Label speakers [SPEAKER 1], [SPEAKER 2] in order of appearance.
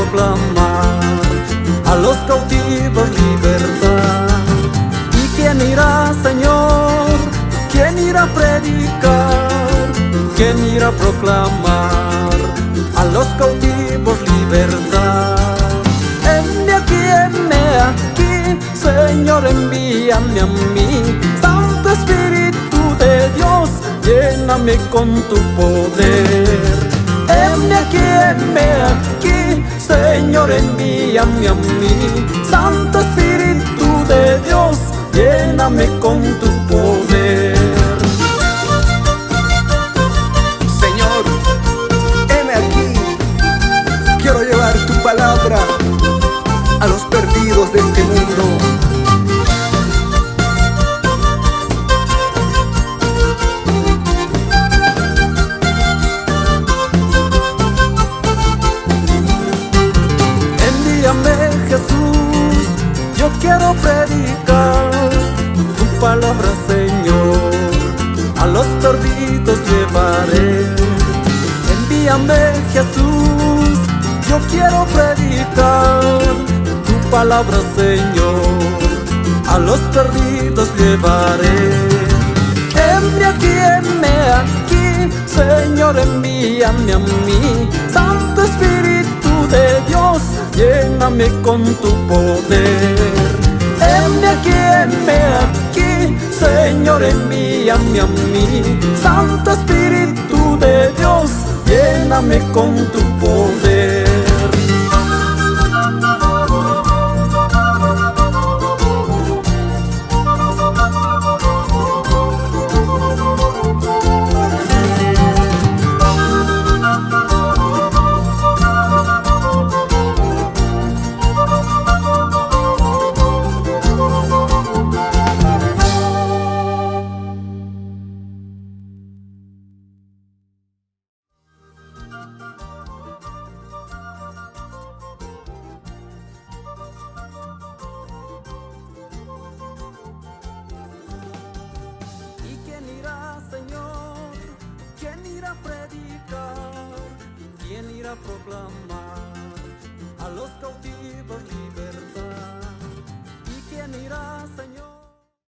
[SPEAKER 1] proclamar a los cautivos libertad? ¿Y quién irá, Señor? ¿Quién irá a predicar? ¿Quién irá a proclamar a los cautivos libertad? Envíame aquí, Señor, envíame a mí. Santo Espíritu de Dios, lléname con tu poder. Heme aquí, Señor, envíame a mí. Santo Espíritu de Dios, lléname con tu poder.
[SPEAKER 2] Señor, heme aquí. Quiero llevar tu palabra a los perdidos de este mundo.
[SPEAKER 1] Jesús, yo quiero predicar tu palabra, Señor, a los perdidos llevaré. Envíame, Jesús, yo quiero predicar tu palabra, Señor, a los perdidos llevaré. Envíame aquí, Señor, envíame a mí. Santo Espíritu de Dios, lléname con tu poder. Heme aquí, Señor, envíame a mí. Santo Espíritu de Dios, lléname con tu poder. Señor, ¿quién irá a predicar? ¿Quién irá a proclamar a los cautivos libertad? ¿Y quién irá, Señor?